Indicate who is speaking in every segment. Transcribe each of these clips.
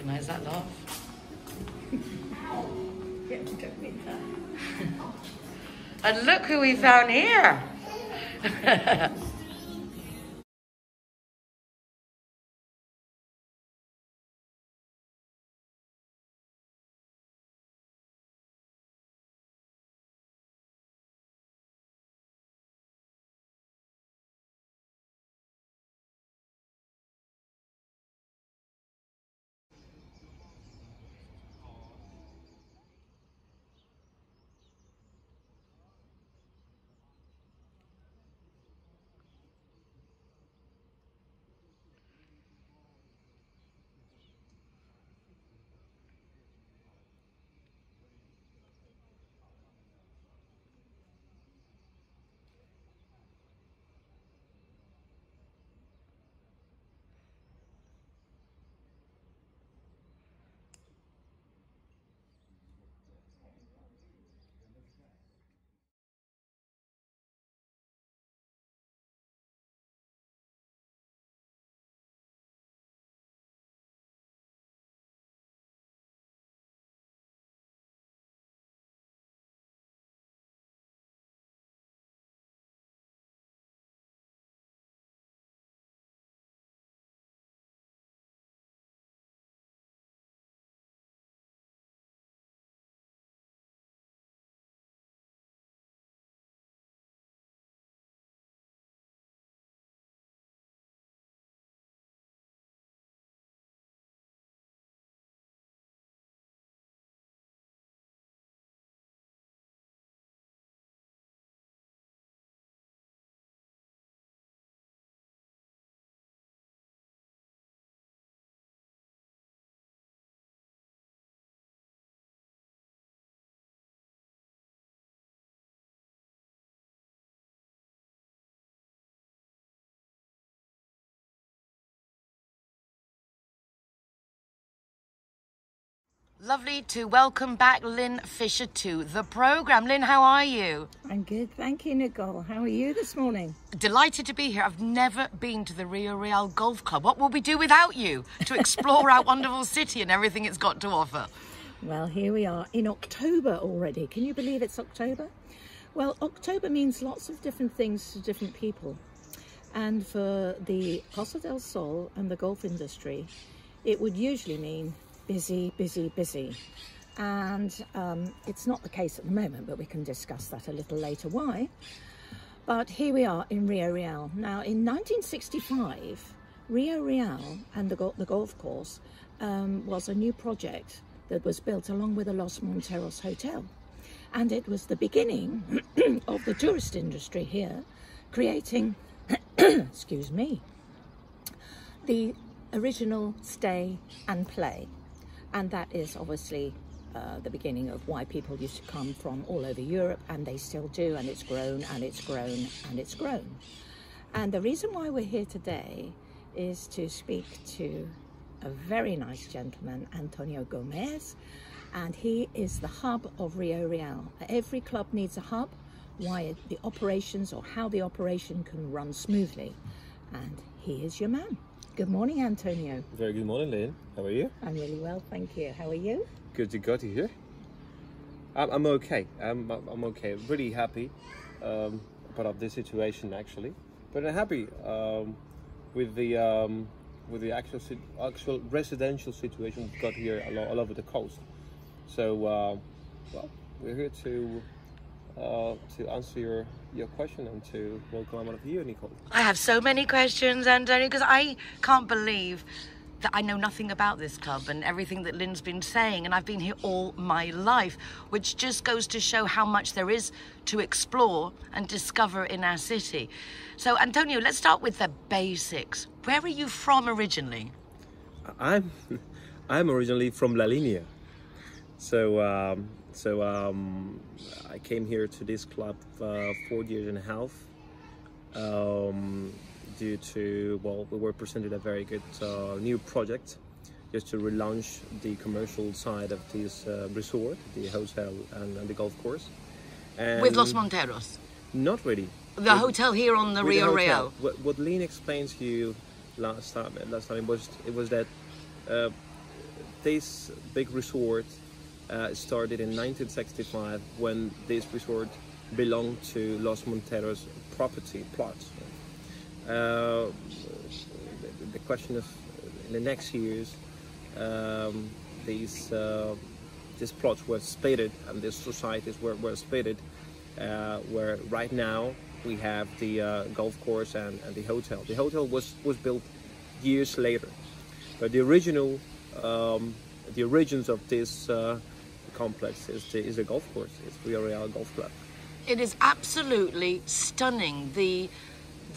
Speaker 1: recognise that laugh.
Speaker 2: Yeah, we don't need that.
Speaker 1: And look who we found here. Lovely to welcome back Lynn Fisher to the programme. Lynn, how are you?
Speaker 2: I'm good, thank you, Nicole. How are you this morning?
Speaker 1: Delighted to be here. I've never been to the Rio Real Golf Club. What will we do without you to explore our wonderful city and everything it's got to offer?
Speaker 2: Well, here we are in October already. Can you believe it's October? Well, October means lots of different things to different people. And for the Costa del Sol and the golf industry, it would usually mean busy, busy, busy. And it's not the case at the moment, but we can discuss that a little later why. But here we are in Rio Real. Now, in 1965, Rio Real and the golf course was a new project that was built along with the Los Monteros Hotel. And it was the beginning of the tourist industry here, creating, excuse me, the original stay and play. And that is obviously the beginning of why people used to come from all over Europe, and they still do, and it's grown and it's grown and it's grown. And the reason why we're here today is to speak to a very nice gentleman, Antonio Gomez, and he is the hub of Rio Real. Every club needs a hub, why the operations or how the operation can run smoothly, and he is your man. Good morning, Antonio.
Speaker 3: Very good morning, Lynn. How are you?
Speaker 2: I'm really well, thank you. How are you?
Speaker 3: Good to got you here. I'm okay. I'm okay. Really happy about this situation actually, but I'm happy with the actual residential situation we've got here all over the coast. So well, we're here to answer your question and to welcome one of you, Nicole.
Speaker 1: I have so many questions, Antonio, because I can't believe that I know nothing about this club and everything that Lynn's been saying, and I've been here all my life, which just goes to show how much there is to explore and discover in our city. So, Antonio, let's start with the basics. Where are you from originally?
Speaker 3: I'm originally from La Linea, so I came here to this club 4 years and a half due to, well, we were presented a very good new project just to relaunch the commercial side of this resort, the hotel and the golf course. And
Speaker 1: with Los Monteros?
Speaker 3: Not really.
Speaker 1: The hotel here on the Rio Real.
Speaker 3: What Lynn explained to you last time it was that this big resort started in 1965 when this resort belonged to Los Monteros property plots. The question of in the next years, these plots were splitted and these societies were splitted, where right now we have the golf course and the hotel. The hotel was built years later, but the original, the origins of this complex is a golf course. It's Villarreal Golf Club.
Speaker 1: It is absolutely stunning. The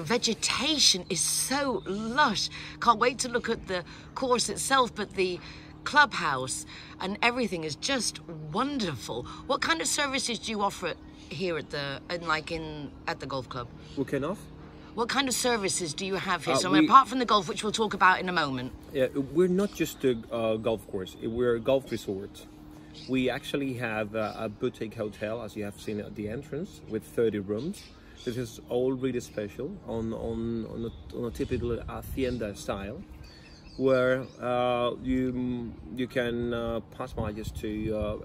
Speaker 1: vegetation is so lush. Can't wait to look at the course itself, but the clubhouse and everything is just wonderful. What kind of services do you offer here at the golf club?
Speaker 3: We can off?
Speaker 1: What kind of services do you have here? So apart from the golf, which we'll talk about in a moment.
Speaker 3: Yeah, we're not just a golf course. We're a golf resort. We actually have a boutique hotel, as you have seen at the entrance, with 30 rooms. This is all really special on a typical hacienda style, where you can pass by just to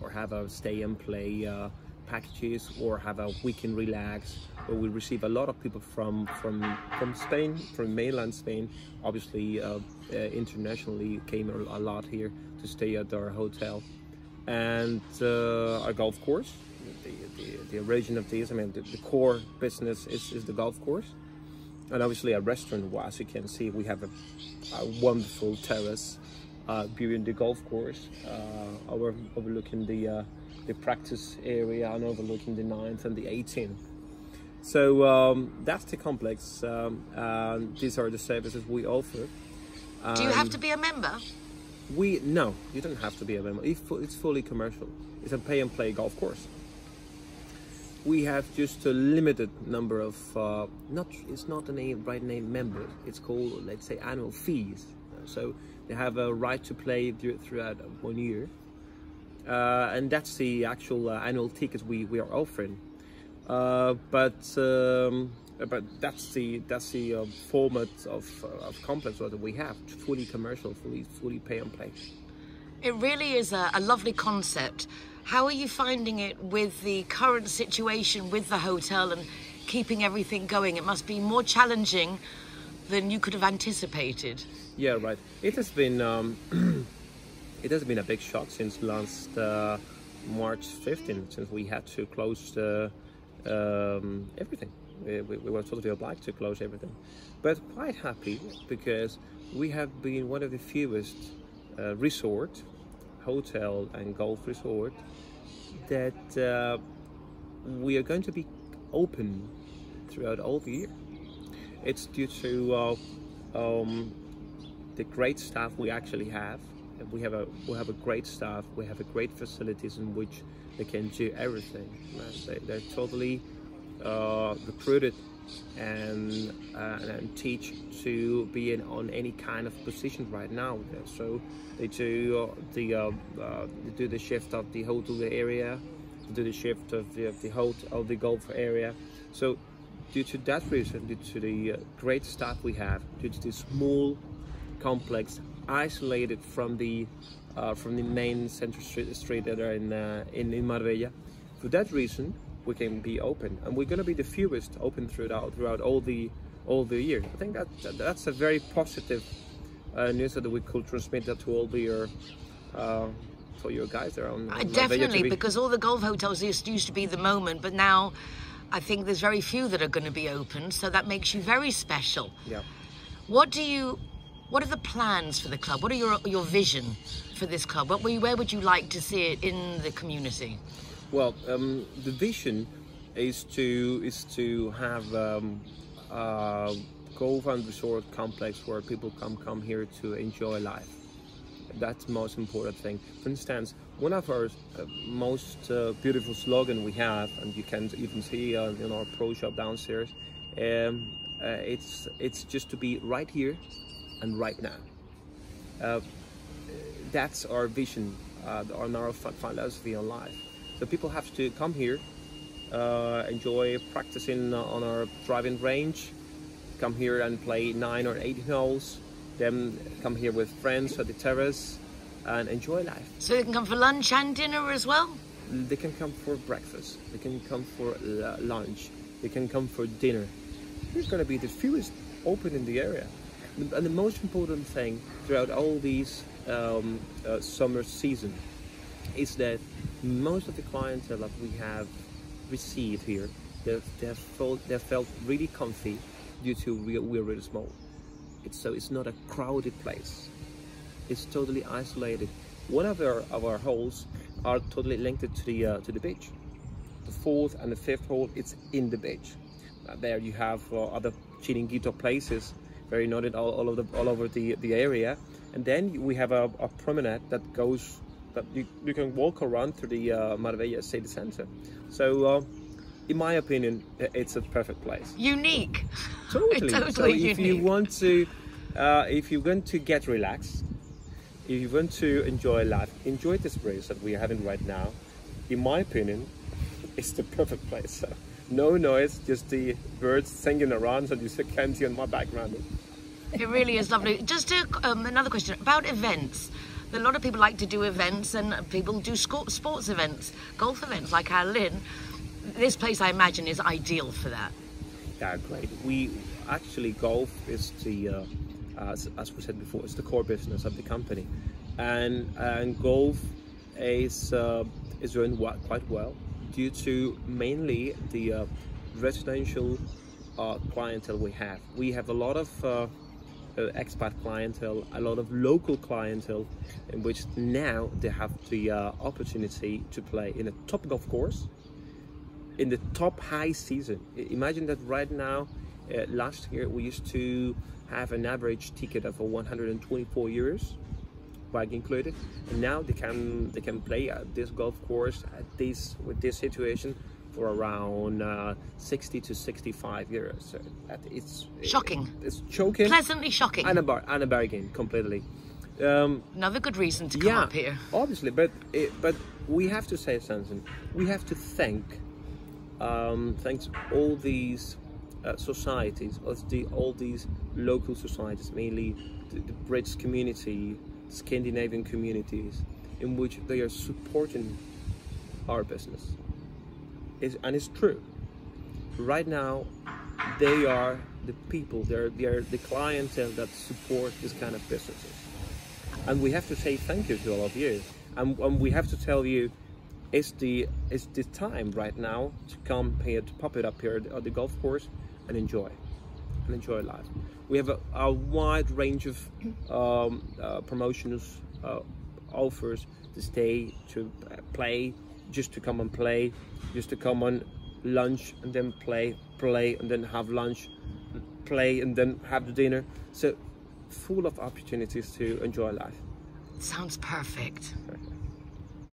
Speaker 3: or have a stay and play packages, or have a weekend relax. Where we receive a lot of people from Spain, from mainland Spain. Obviously, internationally came a lot here to stay at our hotel, and our golf course. The origin of this, I mean, the core business is the golf course, and obviously a restaurant. Well, as you can see, we have a wonderful terrace viewing the golf course, overlooking the practice area and overlooking the 9th and the 18th. So that's the complex. These are the services we offer.
Speaker 1: Do you have to be a member?
Speaker 3: No, you don't have to be a member. It's fully commercial. It's a pay and play golf course. We have just a limited number of it's not the right name members. It's called, let's say, annual fees. So they have a right to play throughout 1 year, and that's the actual annual tickets we are offering. But that's the format of complex that we have. Fully commercial, fully pay and play.
Speaker 1: It really is a lovely concept. How are you finding it with the current situation with the hotel and keeping everything going? It must be more challenging than you could have anticipated.
Speaker 3: Yeah, right. It has been it has been a big shock since last March 15th, since we had to close everything. We were totally obliged to close everything, but quite happy because we have been one of the fewest resort, hotel and golf resort that we are going to be open throughout all the year. It's due to the great staff we actually have. We have a great staff. We have a great facilities in which they can do everything. They're totally recruited and teach to be on any kind of position right now. So they do the shift of the hotel area, do the shift of the golf area. So due to that reason, due to the great staff we have, due to the small complex, isolated from the main center street that are in Marbella, for that reason we can be open, and we're going to be the fewest open throughout all the year. I think that's a very positive news that we could transmit that to all the for your guys there on
Speaker 1: definitely, because all the golf hotels used to be the moment, but now I think there's very few that are going to be open, so that makes you very special.
Speaker 3: Yeah.
Speaker 1: What are the plans for the club? What are your vision for this club? Where would you like to see it in the community?
Speaker 3: Well, the vision is to have a golf and resort complex where people come here to enjoy life. That's the most important thing. For instance, one of our most beautiful slogan we have, and you can even see in our pro shop downstairs, it's just to be right here and right now. That's our vision, our philosophy on life. So people have to come here, enjoy practicing on our driving range, come here and play 9 or 8 holes, Then come here with friends at the terrace and enjoy life.
Speaker 1: So they can come for lunch and dinner as well?
Speaker 3: They can come for breakfast, they can come for lunch, they can come for dinner. There's going to be the fewest open in the area. And the most important thing throughout all these summer season is that most of the clientele that we have received here, they've felt really comfy due to we're really small. It's not a crowded place. It's totally isolated. One of our halls are totally linked to the beach. The fourth and the fifth hall, it's in the beach. There you have other chiringuito places, very noted all over the area. And then we have a promenade that goes, that you can walk around through the Marbella city center. So in my opinion, it's a perfect place.
Speaker 1: Unique.
Speaker 3: Totally.
Speaker 1: Totally
Speaker 3: So if
Speaker 1: unique.
Speaker 3: you want to, if you're going to get relaxed, if you want to enjoy life, enjoy this breeze that we are having right now. In my opinion, it's the perfect place. So, no noise, just the birds singing around, and you can see on my background.
Speaker 1: It really is lovely. Just another question about events. A lot of people like to do events, and people do sports events, golf events like our Lynn. This place, I imagine, is ideal for that.
Speaker 3: Yeah, great. We actually, golf is the, as we said before, it's the core business of the company, and golf is doing quite well due to mainly the residential clientele we have. We have a lot of expat clientele, a lot of local clientele, in which now they have the opportunity to play in a top golf course in the top high season. Imagine that right now, last year we used to have an average ticket of 124 euros, bike included, and now they can play at this golf course with this situation for around 60 to 65 euros. So it's
Speaker 1: Shocking.
Speaker 3: It's choking.
Speaker 1: Pleasantly shocking.
Speaker 3: And a bargain completely.
Speaker 1: Another good reason to come up here.
Speaker 3: Obviously, but we have to say something. We have to thanks all these societies, all these local societies, mainly the British community, Scandinavian communities, in which they are supporting our business. And it's true. Right now, they are the people, they are the clientele that support this kind of businesses. And we have to say thank you to all of you. And we have to tell you, it's the time right now to come here, to pop it up here at the golf course and enjoy life. We have a wide range of promotions, offers to stay, to play, just to come and play, just to come on lunch and then play and then have lunch, play and then have the dinner. So full of opportunities to enjoy life.
Speaker 1: Sounds perfect.